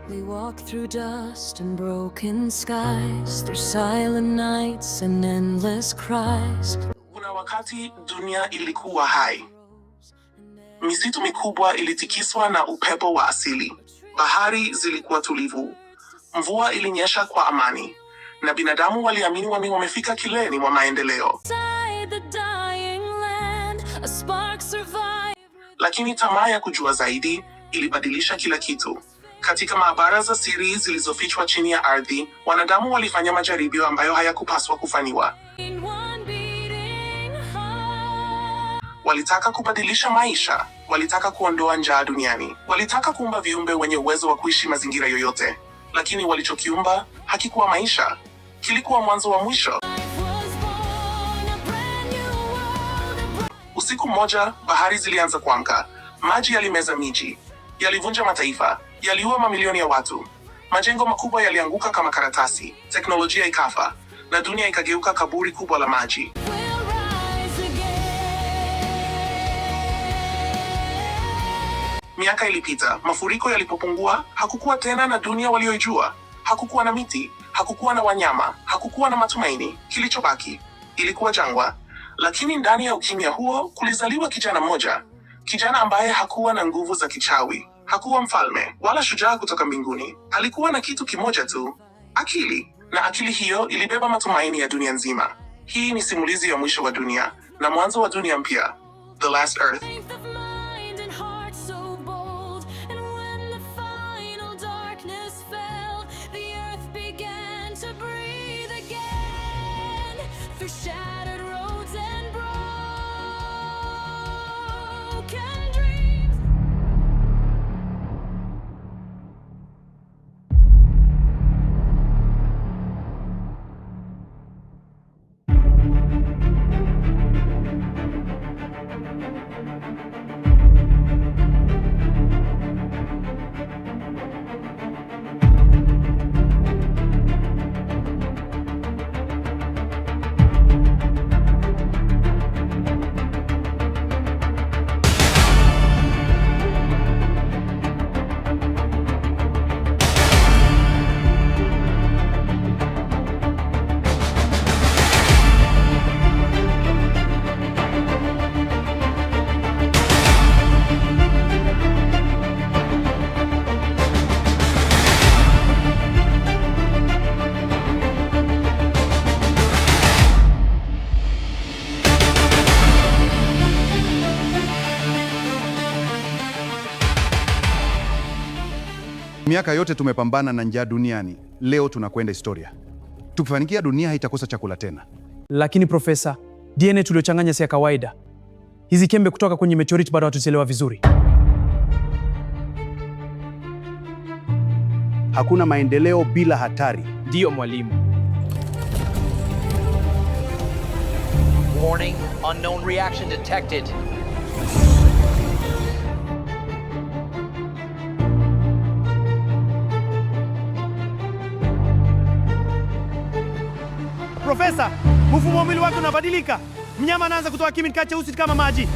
We walk through dust and broken skies, through silent nights and endless cries. Kuna wakati dunia ilikuwa hai. Misitu mikubwa ilitikiswa na upepo wa asili. Bahari zilikuwa tulivu. Mvua ilinyesha kwa amani. Na binadamu waliamini wamefika kileleni mwa maendeleo. Lakini tamaa ya kujua zaidi ilibadilisha kila kitu. Katika maabara za siri zilizofichwa chini ya ardhi, wanadamu walifanya majaribio ambayo hayakupaswa kufanywa. Walitaka kubadilisha maisha, walitaka kuondoa njaa duniani, walitaka kuumba viumbe wenye uwezo wa kuishi mazingira yoyote. Lakini walichokiumba hakikuwa maisha, kilikuwa mwanzo wa mwisho. Usiku mmoja, bahari zilianza kuamka. Maji yalimeza miji, yalivunja mataifa, yaliua mamilioni ya watu. Majengo makubwa yalianguka kama karatasi, teknolojia ikafa, na dunia ikageuka kaburi kubwa la maji. Miaka ilipita, mafuriko yalipopungua, hakukuwa tena na dunia walioijua. Hakukuwa na miti, hakukuwa na wanyama, hakukuwa na matumaini. Kilichobaki ilikuwa jangwa. Lakini ndani ya ukimya huo kulizaliwa kijana mmoja. Kijana ambaye hakuwa na nguvu za kichawi, hakuwa mfalme wala shujaa kutoka mbinguni. Alikuwa na kitu kimoja tu, akili. Na akili hiyo ilibeba matumaini ya dunia nzima. Hii ni simulizi ya mwisho wa dunia na mwanzo wa dunia mpya. The Last Earth. Miaka yote tumepambana na njaa duniani. Leo tunakwenda historia. Tukifanikia, dunia haitakosa chakula tena. Lakini Profesa, DNA tuliochanganya si ya kawaida. Hizi kembe kutoka kwenye meteorite bado hatuzielewa vizuri. Hakuna maendeleo bila hatari. Ndiyo mwalimu. Warning, unknown reaction detected. Profesa, mfumo wa mwili wake unabadilika. Mnyama anaanza kutoa kemikali cheusi kama maji.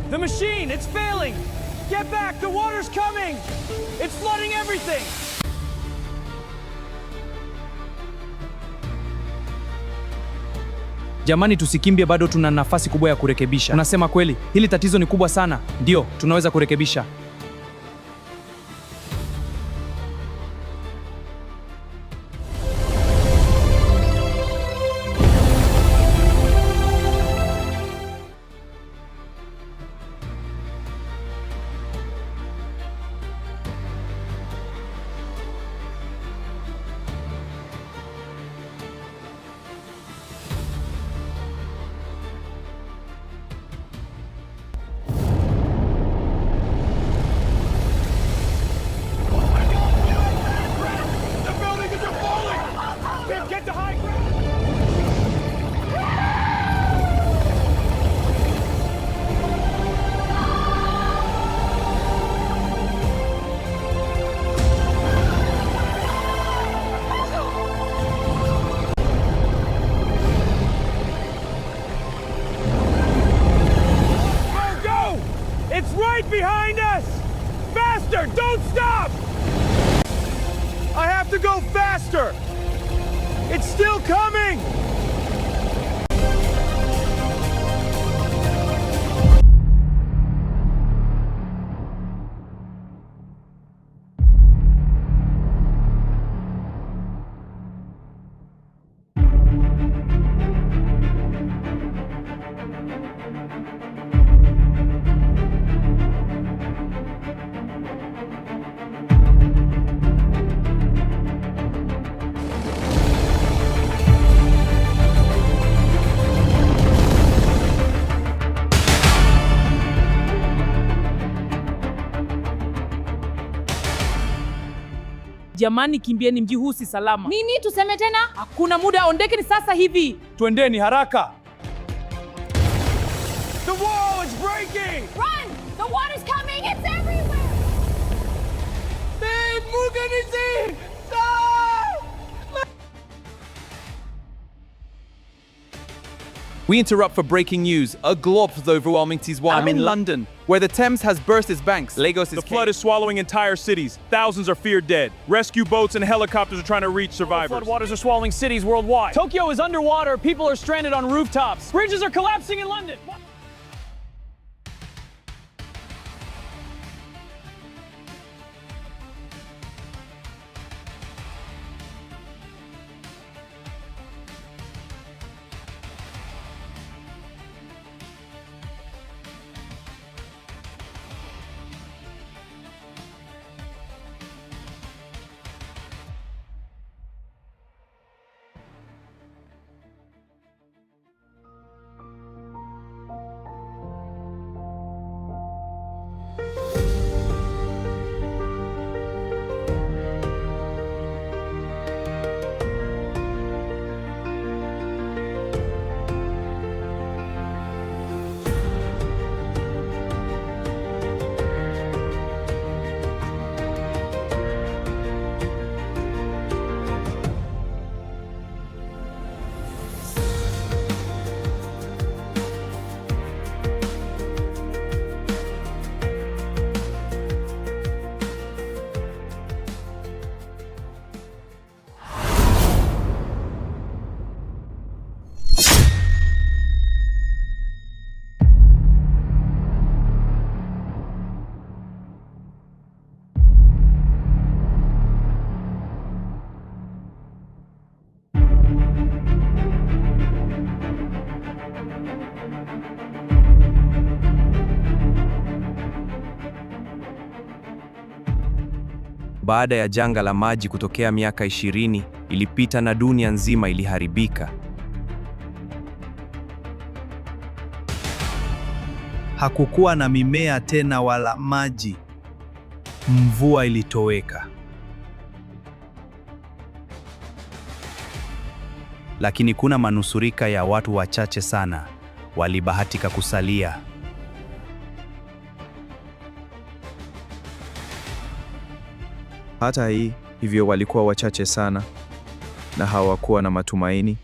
The machine, it's failing! Get back, the water's coming! It's flooding everything! Jamani, tusikimbie, bado tuna nafasi kubwa ya kurekebisha. Unasema kweli, hili tatizo ni kubwa sana. Ndio, tunaweza kurekebisha. to go faster! It's still coming! Jamani, kimbieni, mji huu si salama. Nini tuseme tena? Hakuna muda, ondekeni sasa hivi. Twendeni haraka! The wall is breaking! Run! The water's coming! It's everywhere! Babe, Muganizi! We interrupt for breaking news. A glob's overwhelming Tizwan. I'm in London, where the Thames has burst its banks. Lagos is The flood is swallowing entire cities. Thousands are feared dead. Rescue boats and helicopters are trying to reach survivors. Floodwaters are swallowing cities worldwide. Tokyo is underwater. People are stranded on rooftops. Bridges are collapsing in London. Baada ya janga la maji kutokea miaka 20 ilipita na dunia nzima iliharibika. Hakukuwa na mimea tena wala maji. Mvua ilitoweka. Lakini kuna manusurika ya watu wachache sana walibahatika kusalia. Hata hivyo walikuwa wachache sana na hawakuwa na matumaini.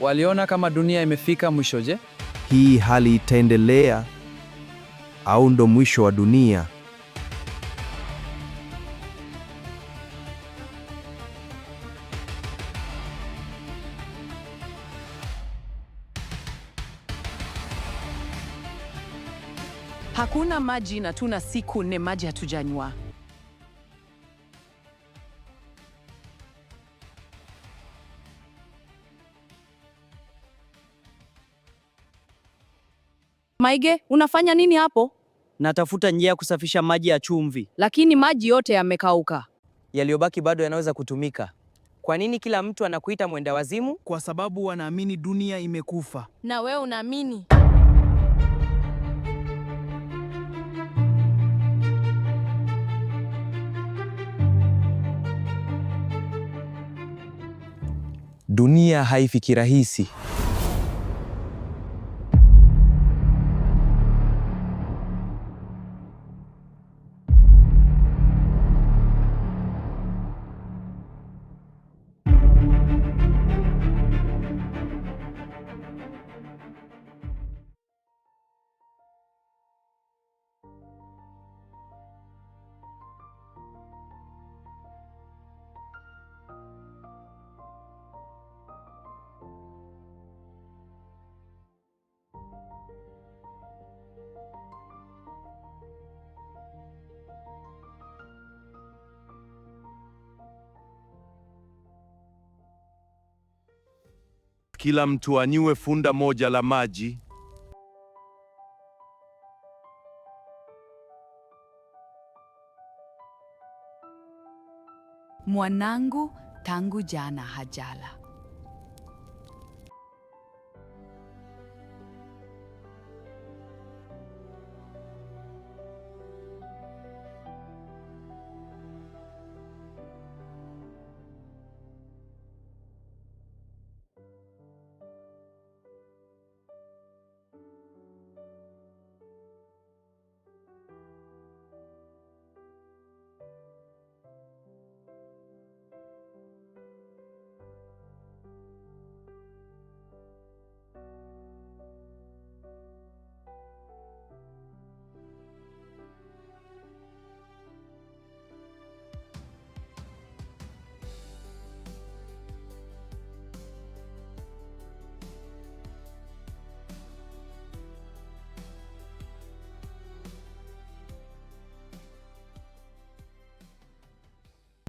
Waliona kama dunia imefika mwisho. Je, Hii hali itaendelea au ndo mwisho wa dunia? Hakuna maji na tuna siku 4 maji hatujanywa. Maige, unafanya nini hapo? Natafuta njia ya kusafisha maji ya chumvi. Lakini maji yote yamekauka. Yaliyobaki bado yanaweza kutumika. Kwa nini kila mtu anakuita mwenda wazimu? Kwa sababu wanaamini dunia imekufa. Na wewe unaamini? Dunia haifiki rahisi. Kila mtu anywe funda moja la maji. Mwanangu tangu jana hajala.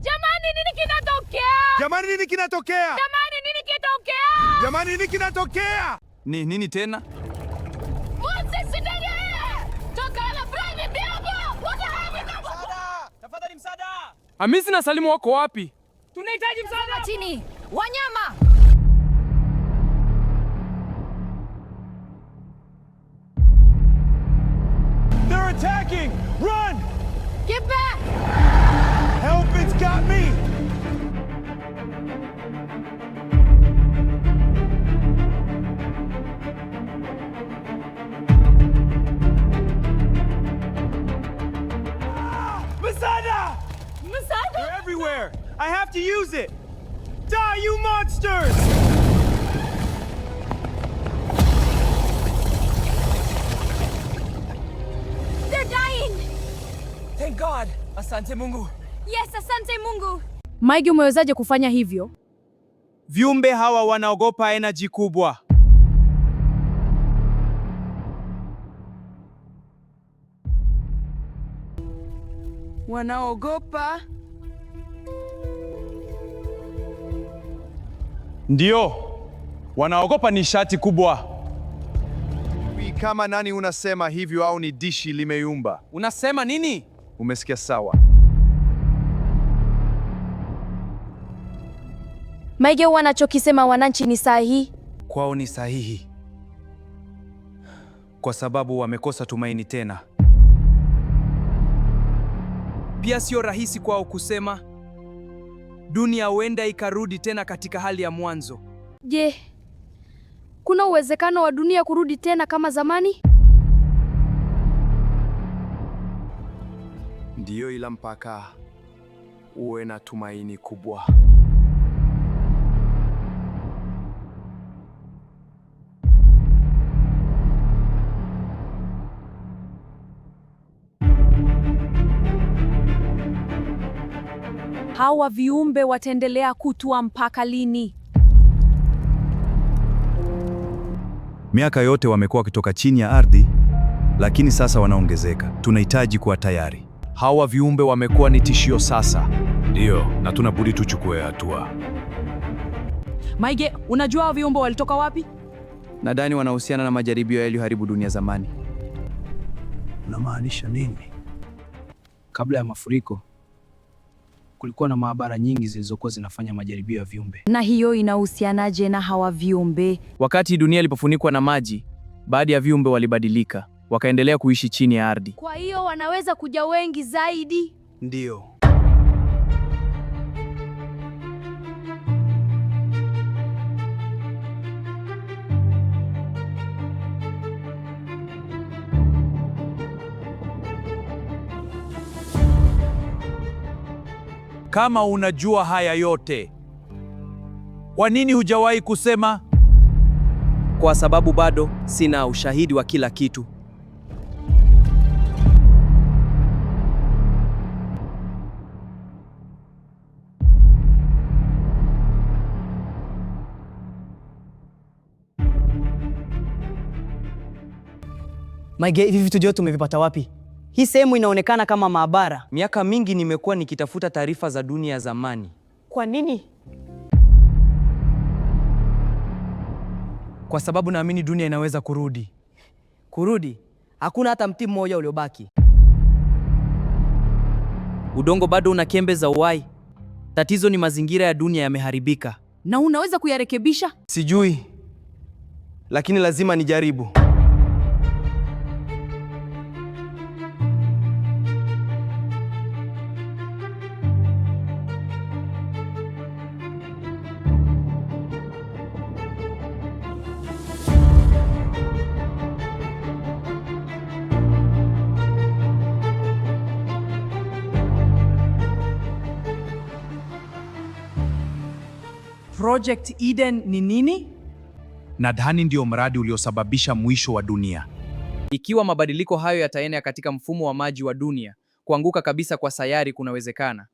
Jamani, nini kinatokea? Jamani, nini kinatokea? Jamani, nini kinatokea? Jamani, nini kinatokea? Nini tena? Hamisi na Salimu wako wapi? Tunahitaji msaada. Chini. Wanyama. They're attacking! Run! Get back! Help, it's got me! Masada! Masada! They're everywhere! I have to use it! Die, you monsters! They're dying! Thank God. Asante Mungu. Yes, asante Mungu. Maige, umewezaje kufanya hivyo? Viumbe hawa wanaogopa energy kubwa. Wanaogopa? Ndio. Wanaogopa nishati kubwa. Kama nani unasema hivyo au ni dishi limeyumba? Unasema nini? Umesikia sawa. Maige, wanachokisema wananchi ni sahihi? Kwao ni sahihi, kwa sababu wamekosa tumaini tena. Pia sio rahisi kwao kusema dunia huenda ikarudi tena katika hali ya mwanzo. Je, kuna uwezekano wa dunia kurudi tena kama zamani? Ndiyo, ila mpaka uwe na tumaini kubwa. Hawa viumbe wataendelea kutua mpaka lini? Miaka yote wamekuwa wakitoka chini ya ardhi, lakini sasa wanaongezeka. Tunahitaji kuwa tayari. Hawa viumbe wamekuwa ni tishio sasa. Ndiyo, na tunabudi tuchukue hatua. Maige, unajua hawa viumbe walitoka wapi? Nadhani wanahusiana na majaribio yaliyoharibu dunia zamani. Unamaanisha nini? Kabla ya mafuriko kulikuwa na maabara nyingi zilizokuwa zinafanya majaribio ya viumbe. Na hiyo inahusianaje na hawa viumbe? Wakati dunia ilipofunikwa na maji, baadhi ya viumbe walibadilika, wakaendelea kuishi chini ya ardhi. Kwa hiyo wanaweza kuja wengi zaidi? Ndiyo. Kama unajua haya yote, kwa nini hujawahi kusema? Kwa sababu bado sina ushahidi wa kila kitu. Maige, hivi vitu vyote umevipata wapi? Hii sehemu inaonekana kama maabara. Miaka mingi nimekuwa nikitafuta taarifa za dunia ya zamani. Kwa nini? kwa sababu naamini dunia inaweza kurudi. Kurudi? Hakuna hata mti mmoja uliobaki. Udongo bado una chembe za uhai. Tatizo ni mazingira ya dunia yameharibika. Na unaweza kuyarekebisha? Sijui, lakini lazima nijaribu. Project Eden ni nini? Nadhani ndio mradi uliosababisha mwisho wa dunia. Ikiwa mabadiliko hayo yataenea katika mfumo wa maji wa dunia, kuanguka kabisa kwa sayari kunawezekana.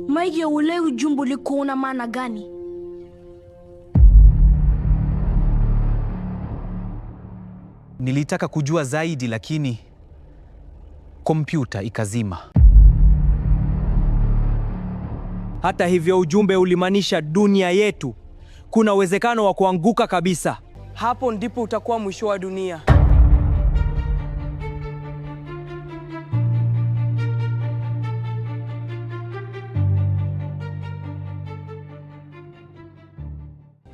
Maige, uelewi ujumbe liko una maana gani? Nilitaka kujua zaidi lakini kompyuta ikazima. Hata hivyo, ujumbe ulimaanisha dunia yetu kuna uwezekano wa kuanguka kabisa. Hapo ndipo utakuwa mwisho wa dunia.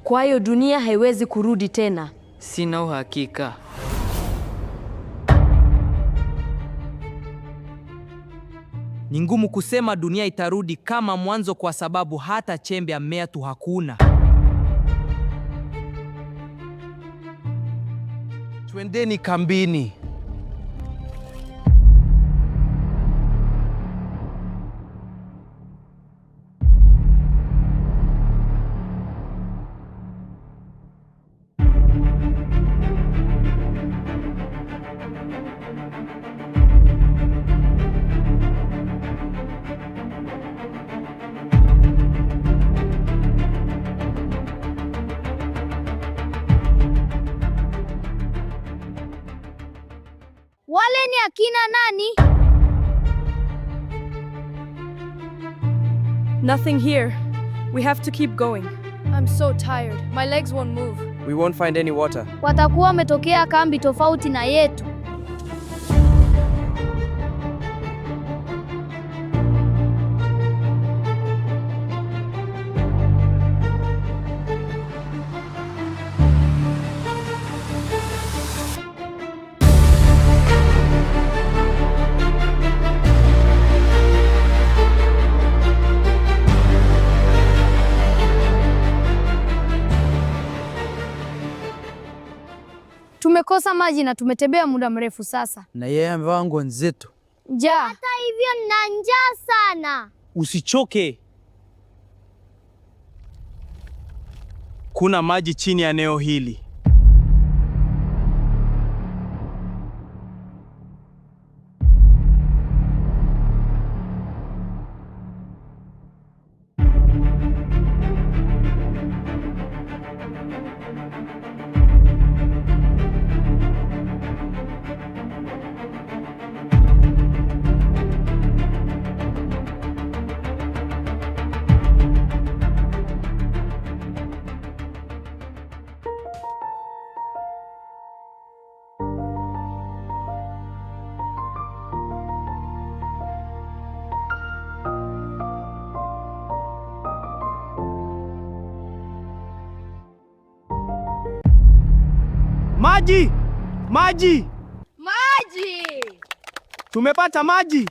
Kwa hiyo dunia haiwezi kurudi tena. Sina uhakika. Ni ngumu kusema dunia itarudi kama mwanzo kwa sababu hata chembe ya mmea tu hakuna. Twendeni kambini. Wale ni akina nani? Nothing here. We have to keep going. I'm so tired. My legs won't move. We won't find any water. Watakuwa wametokea kambi tofauti na yetu. Tumekosa maji na tumetembea muda mrefu sasa. Na yeye amevaa nguo nzito. Njaa. Hata hivyo nina njaa sana. Usichoke. Kuna maji chini ya eneo hili. Maji! Maji! Maji! Tumepata maji!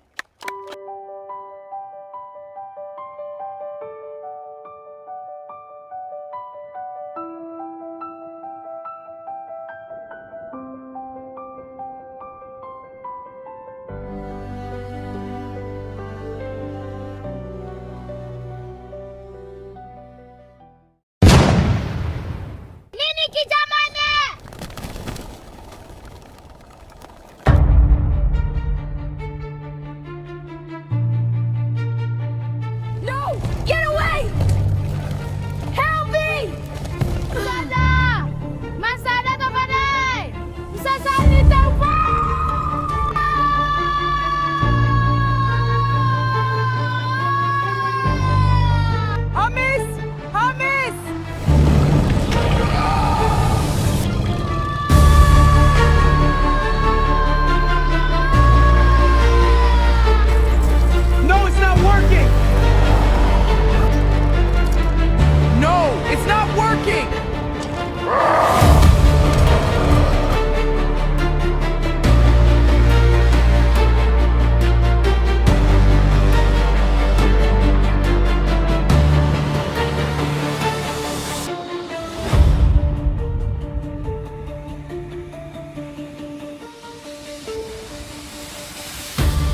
Nini kijamane?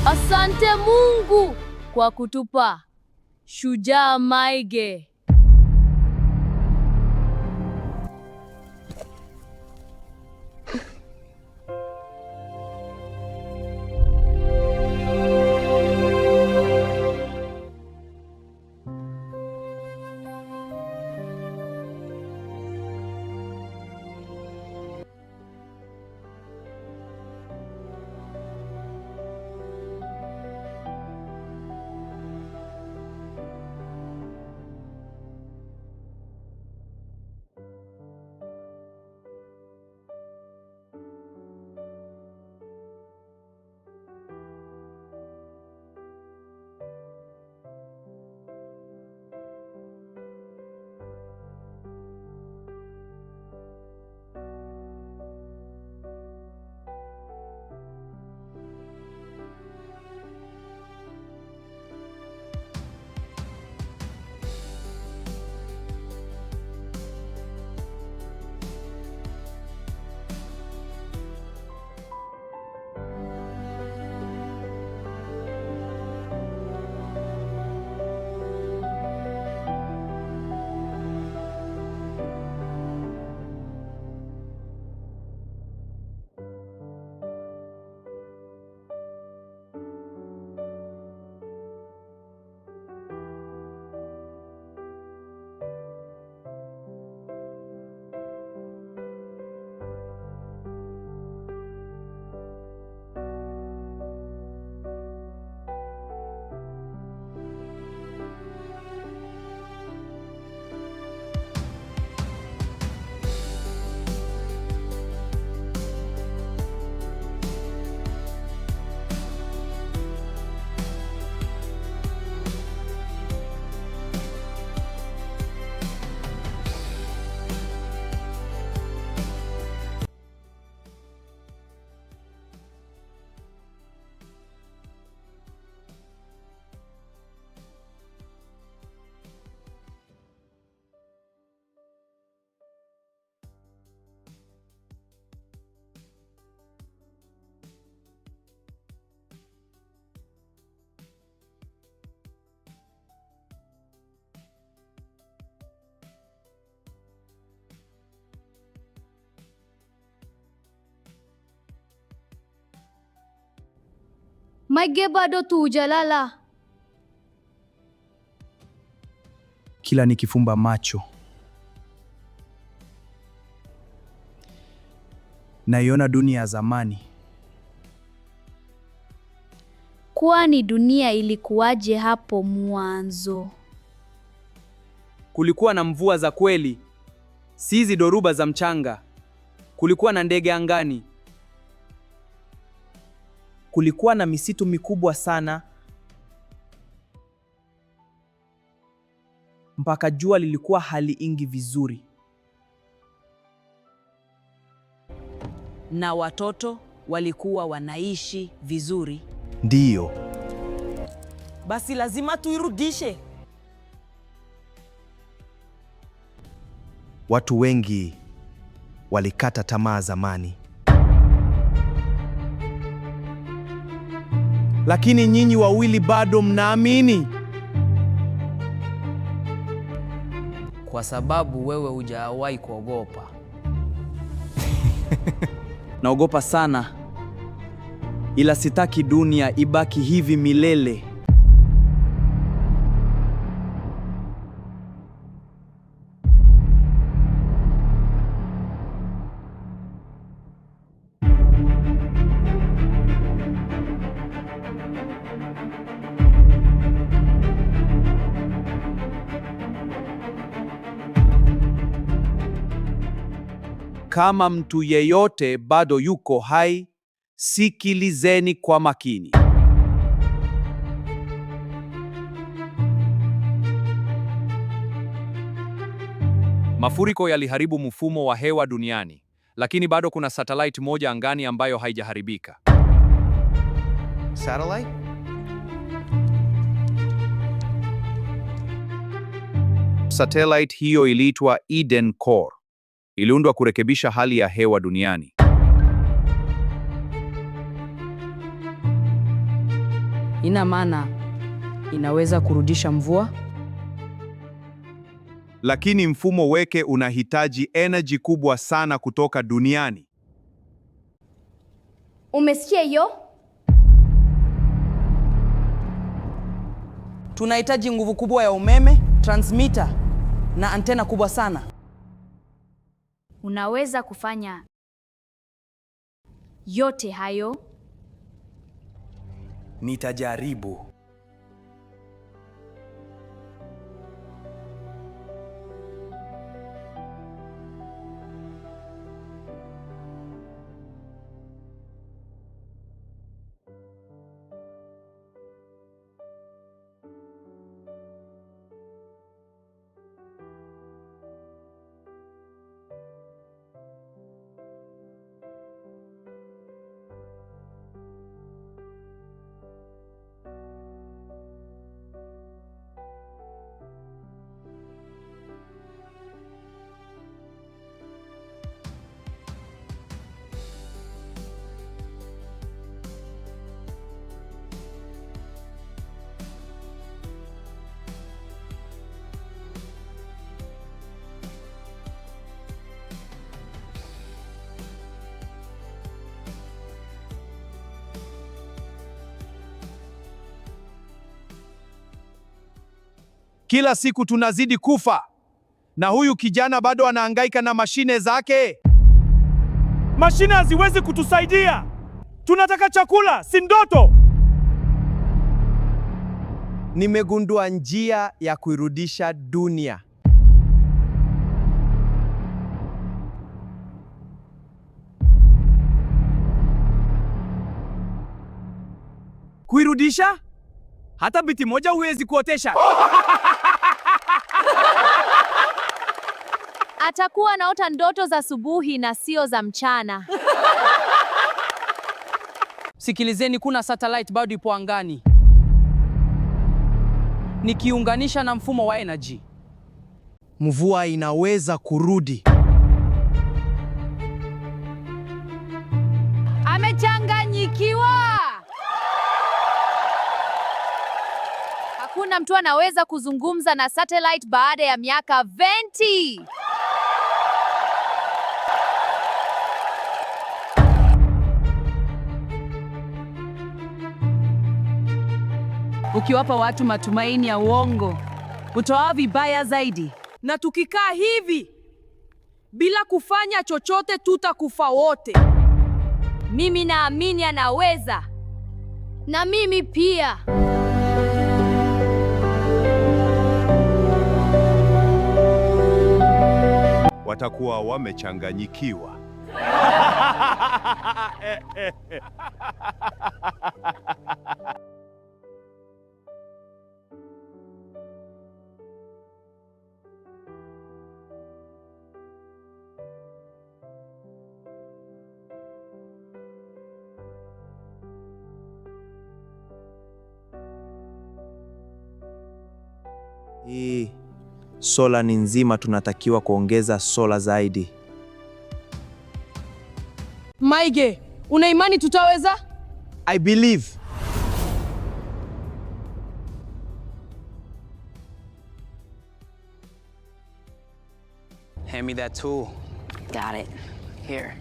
Asante Mungu kwa kutupa shujaa Maige. Maige, bado tu hujalala? Kila nikifumba macho naiona dunia ya zamani. Kwani dunia ilikuwaje hapo mwanzo? Kulikuwa na mvua za kweli, si hizi dhoruba za mchanga. Kulikuwa na ndege angani. Kulikuwa na misitu mikubwa sana, mpaka jua lilikuwa haliingi vizuri. Na watoto walikuwa wanaishi vizuri. Ndiyo. Basi lazima tuirudishe. Watu wengi walikata tamaa zamani. Lakini nyinyi wawili bado mnaamini? Kwa sababu wewe hujawahi kuogopa. Naogopa sana, ila sitaki dunia ibaki hivi milele. Kama mtu yeyote bado yuko hai, sikilizeni kwa makini. Mafuriko yaliharibu mfumo wa hewa duniani, lakini bado kuna satellite moja angani ambayo haijaharibika. Satellite? Satellite hiyo iliitwa Eden Core. Iliundwa kurekebisha hali ya hewa duniani. Ina maana inaweza kurudisha mvua? Lakini mfumo wake unahitaji energy kubwa sana kutoka duniani. Umesikia hiyo? Tunahitaji nguvu kubwa ya umeme, transmitter na antena kubwa sana. Unaweza kufanya yote hayo? Nitajaribu. Kila siku tunazidi kufa, na huyu kijana bado anahangaika na mashine zake. Mashine haziwezi kutusaidia. Tunataka chakula, si ndoto. Nimegundua njia ya kuirudisha dunia. Kuirudisha? Hata biti moja huwezi kuotesha. Atakuwa anaota ndoto za asubuhi na sio za mchana. Sikilizeni, kuna satellite bado ipo angani. Nikiunganisha na mfumo wa energy, Mvua inaweza kurudi. Amechanganyikiwa. Hakuna mtu anaweza kuzungumza na satellite baada ya miaka 20. ukiwapa watu matumaini ya uongo, utoa vibaya zaidi. Na tukikaa hivi bila kufanya chochote, tutakufa wote. Mimi naamini anaweza. Na mimi pia. Watakuwa wamechanganyikiwa. Hii sola ni nzima, tunatakiwa kuongeza sola zaidi. Maige, una imani tutaweza? I believe. Hand me that tool. Got it. Here.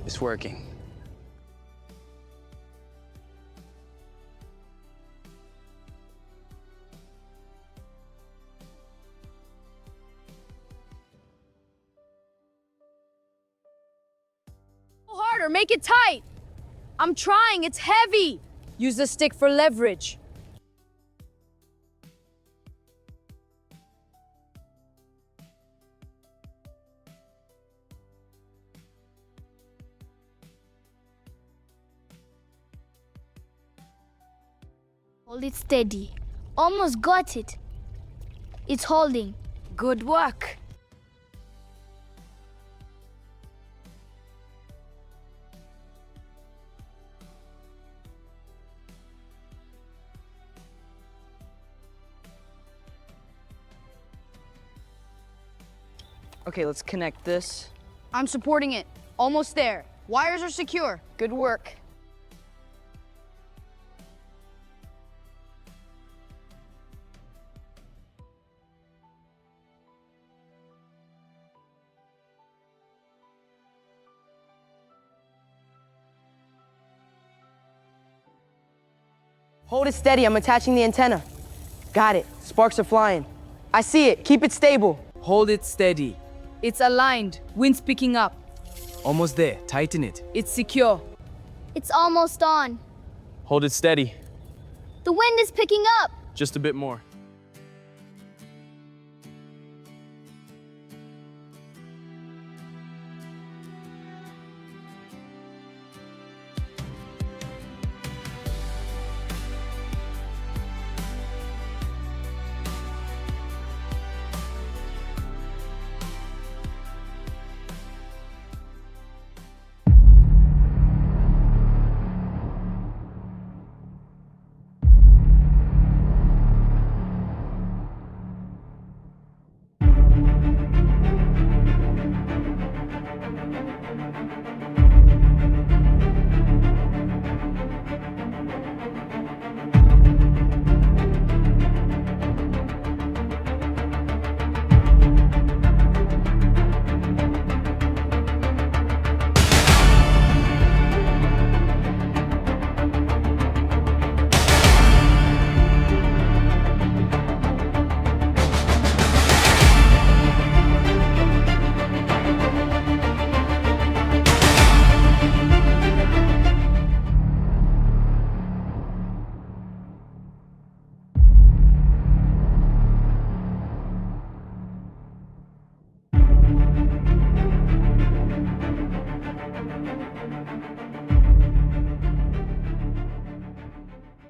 It's working. Harder, make it tight. I'm trying, it's heavy. Use the stick for leverage. Hold it steady. Almost got it. It's holding. Good work. Okay, let's connect this. I'm supporting it. Almost there. Wires are secure. Good work. Hold it steady, I'm attaching the antenna. Got it, sparks are flying. I see it, keep it stable. Hold it steady. It's aligned. Wind's picking up. Almost there. Tighten it. It's secure. It's almost on. Hold it steady. The wind is picking up. Just a bit more.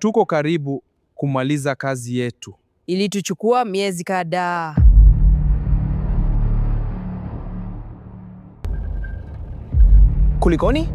Tuko karibu kumaliza kazi yetu. Ilituchukua miezi kadhaa. Kulikoni?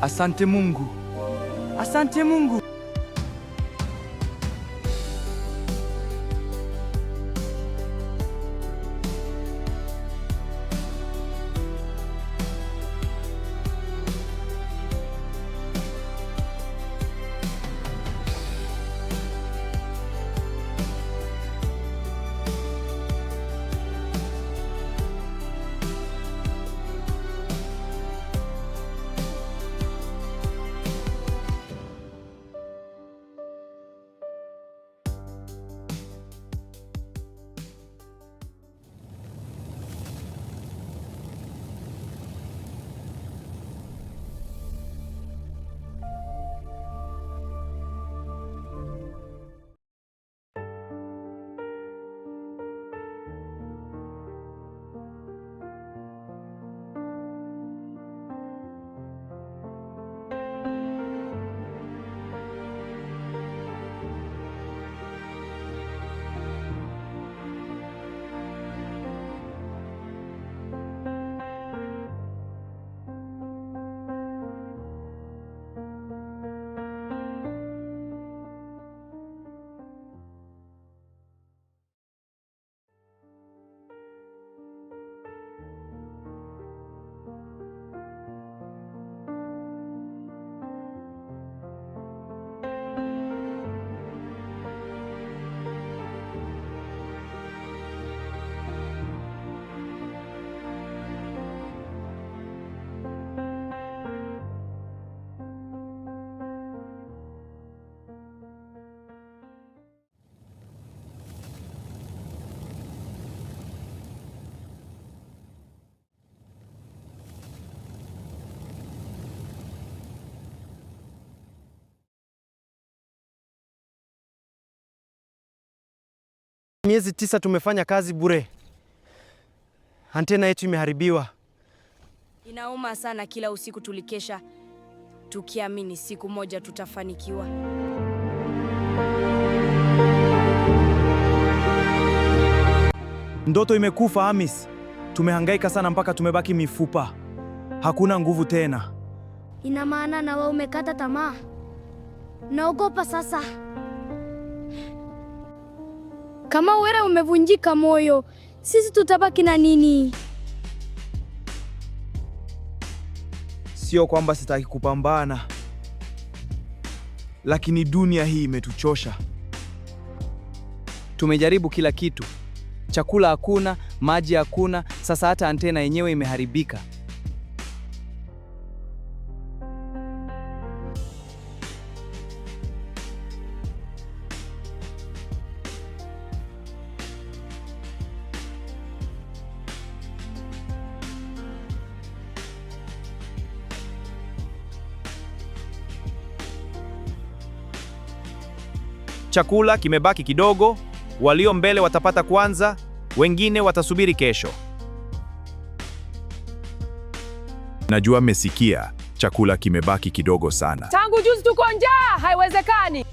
Asante Mungu. Asante Mungu. Miezi 9 tumefanya kazi bure. Antena yetu imeharibiwa. Inauma sana, kila usiku tulikesha tukiamini siku moja tutafanikiwa. Ndoto imekufa, Hamis. Tumehangaika sana mpaka tumebaki mifupa. Hakuna nguvu tena. Ina maana na wewe umekata tamaa? Naogopa sasa. Kama wewe umevunjika moyo, sisi tutabaki na nini? Sio kwamba sitaki kupambana, lakini dunia hii imetuchosha. Tumejaribu kila kitu. Chakula hakuna, maji hakuna, sasa hata antena yenyewe imeharibika. Chakula kimebaki kidogo, walio mbele watapata kwanza, wengine watasubiri kesho. Najua mmesikia, chakula kimebaki kidogo sana. Tangu juzi tuko njaa, haiwezekani.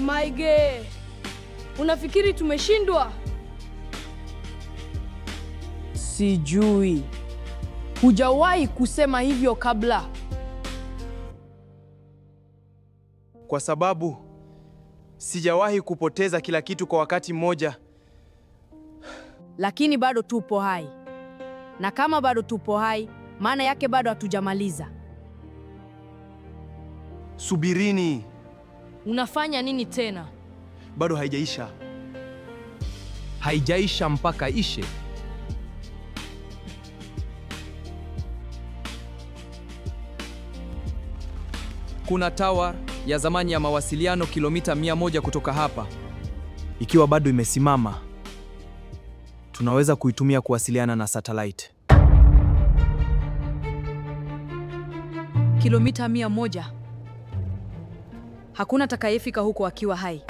Maige, unafikiri tumeshindwa? Sijui. Hujawahi kusema hivyo kabla. Kwa sababu sijawahi kupoteza kila kitu kwa wakati mmoja. Lakini bado tupo hai. Na kama bado tupo hai, maana yake bado hatujamaliza. Subirini. Unafanya nini tena? Bado haijaisha. Haijaisha mpaka ishe. Kuna tower ya zamani ya mawasiliano kilomita 100 kutoka hapa. Ikiwa bado imesimama, tunaweza kuitumia kuwasiliana na satellite. Kilomita 100. Hakuna atakayefika huko akiwa hai.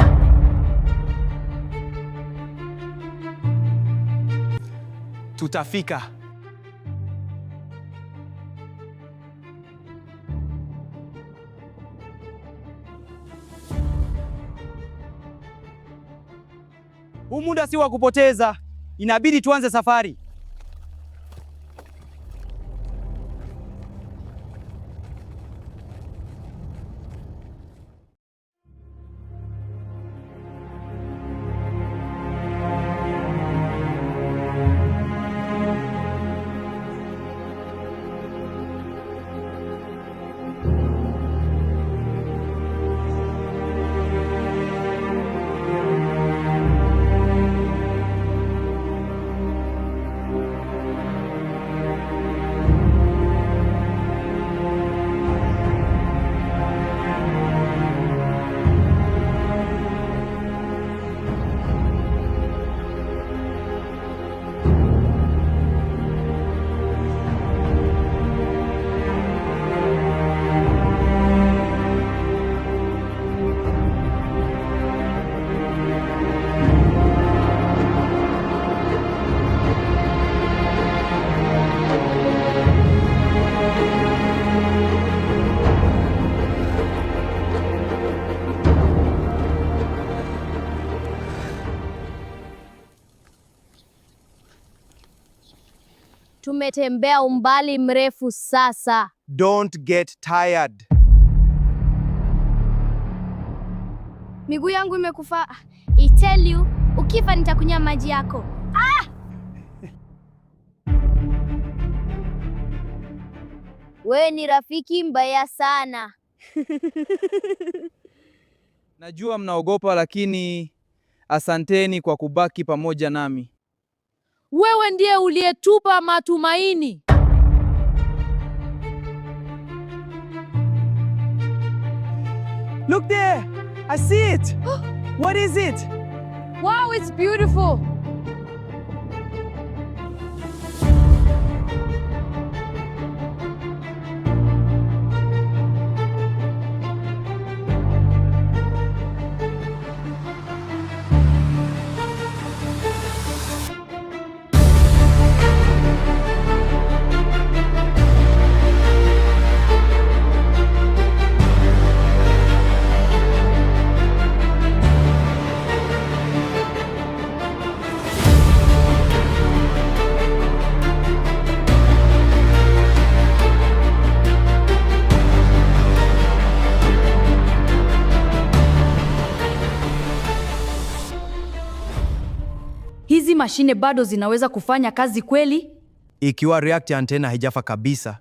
Tutafika. Huu muda si wa kupoteza. Inabidi tuanze safari. Tumetembea umbali mrefu sasa. Don't get tired. Miguu yangu imekufa. I tell you, ukifa nitakunywa maji yako. Ah! Wewe ni rafiki mbaya sana. Najua mnaogopa, lakini Asanteni kwa kubaki pamoja nami. Wewe ndiye uliyetupa matumaini. Look there! I see it! What is it? Wow, it's beautiful. Hizi mashine bado zinaweza kufanya kazi kweli? Ikiwa reactor antenna haijafa kabisa,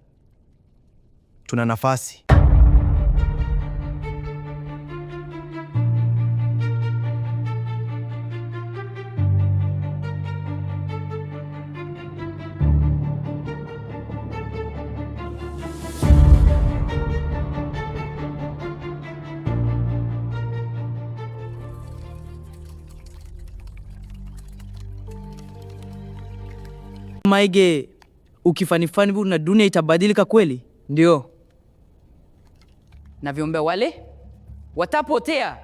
tuna nafasi. Maige, ukifanifani na dunia itabadilika kweli? Ndio. Na viumbe wale watapotea.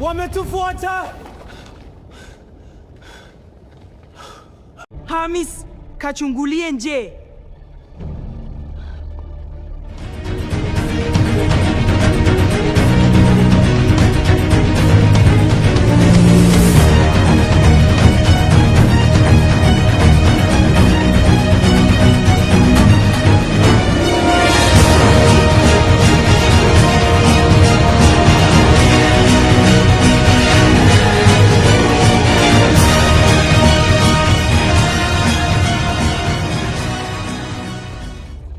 Wametufuata! Hamis, kachungulie nje.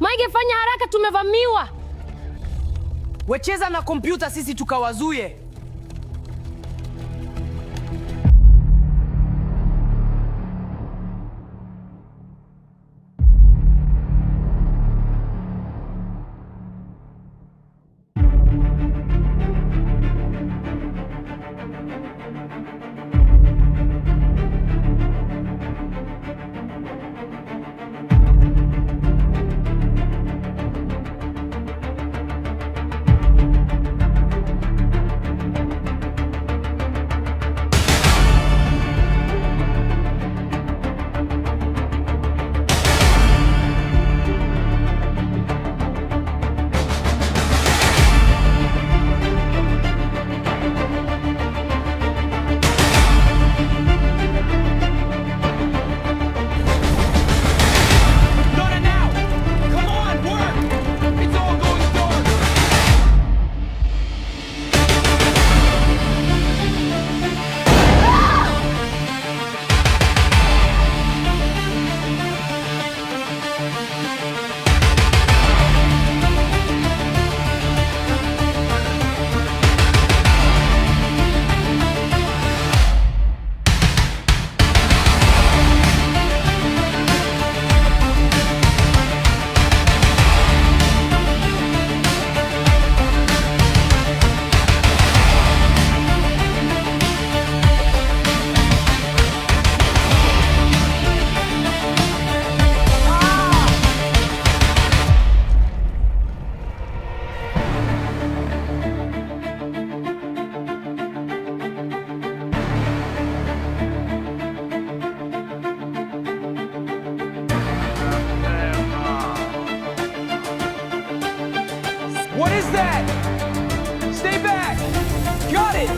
Maige, fanya haraka, tumevamiwa. Wecheza na kompyuta, sisi tukawazuie. What is that? Stay back! Got it!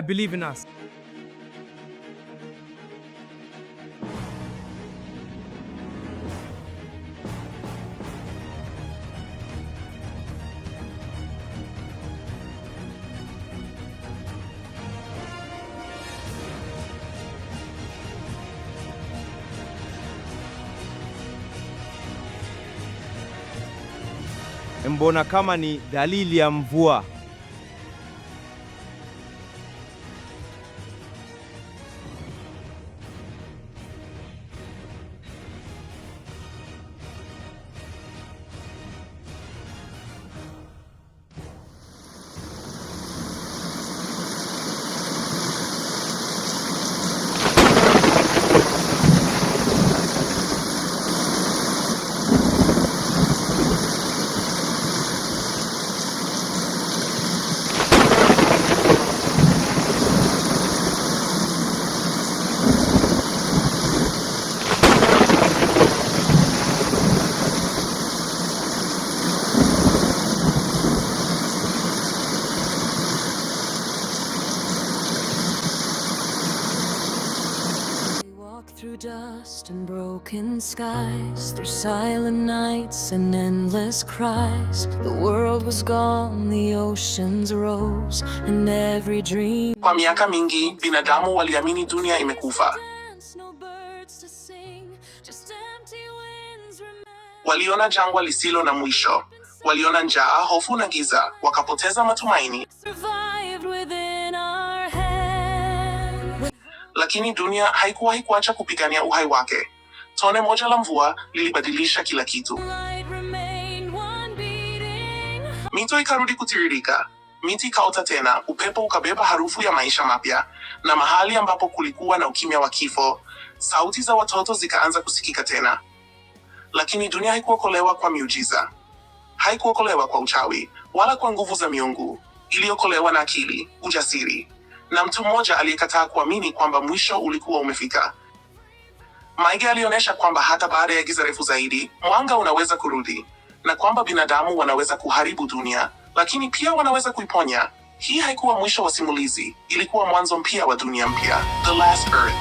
believe in us. Mbona kama ni dalili ya mvua? Through dust and broken skies, through silent nights and endless cries, the world was gone, the oceans rose, and every dream. Kwa miaka mingi, binadamu waliamini dunia imekufa. Waliona jangwa lisilo na mwisho. Waliona njaa, hofu na giza, wakapoteza matumaini. Lakini dunia haikuwahi kuacha kupigania uhai wake. Tone moja la mvua lilibadilisha kila kitu. Mito ikarudi kutiririka, miti ikaota tena, upepo ukabeba harufu ya maisha mapya, na mahali ambapo kulikuwa na ukimya wa kifo, sauti za watoto zikaanza kusikika tena. Lakini dunia haikuokolewa kwa miujiza. Haikuokolewa kwa uchawi, wala kwa nguvu za miungu. Iliokolewa na akili, ujasiri, na mtu mmoja aliyekataa kuamini kwamba mwisho ulikuwa umefika. Maige alionyesha kwamba hata baada ya giza refu zaidi, mwanga unaweza kurudi, na kwamba binadamu wanaweza kuharibu dunia, lakini pia wanaweza kuiponya. Hii haikuwa mwisho wa simulizi, ilikuwa mwanzo mpya wa dunia mpya, The Last Earth.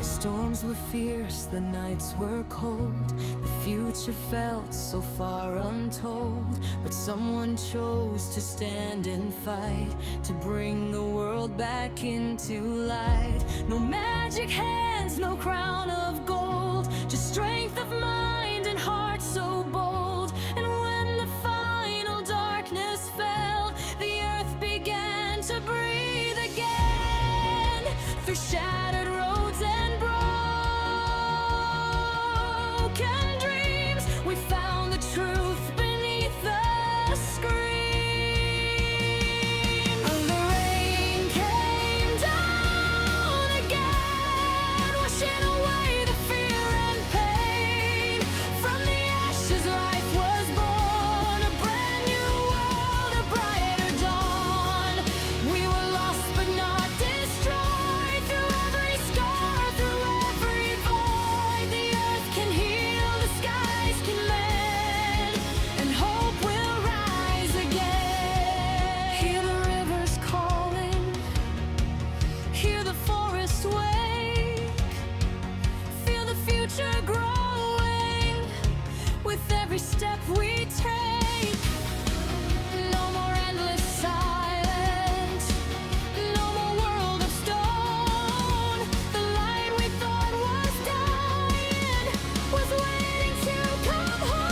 Storms were fierce, the nights were cold, the future felt so far untold, but someone chose to stand and fight, to bring the world back into light. No magic hands, no crown of gold, just strength of mind and heart so bold. And when the final darkness fell, the earth began to breathe again, through shattered roads and broken dreams, we found the truth beneath the screen. And the rain came down again, washing away the fear and pain. From the ashes life was born, a brand new world, a brighter dawn. We were lost but not destroyed, through every scar, through every void. The earth can heal, the skies can mend, and hope will rise again. Hear the rivers calling, hear the forest wake, feel the future growing with every step we take. No more endless silence, no more world of stone. The light we thought was dying was waiting to come home.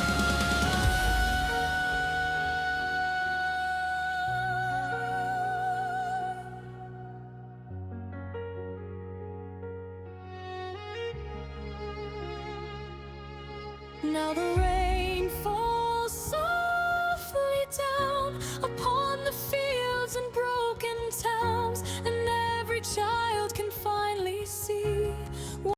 Now the rain falls softly down upon the fields and broken towns, and every child can finally see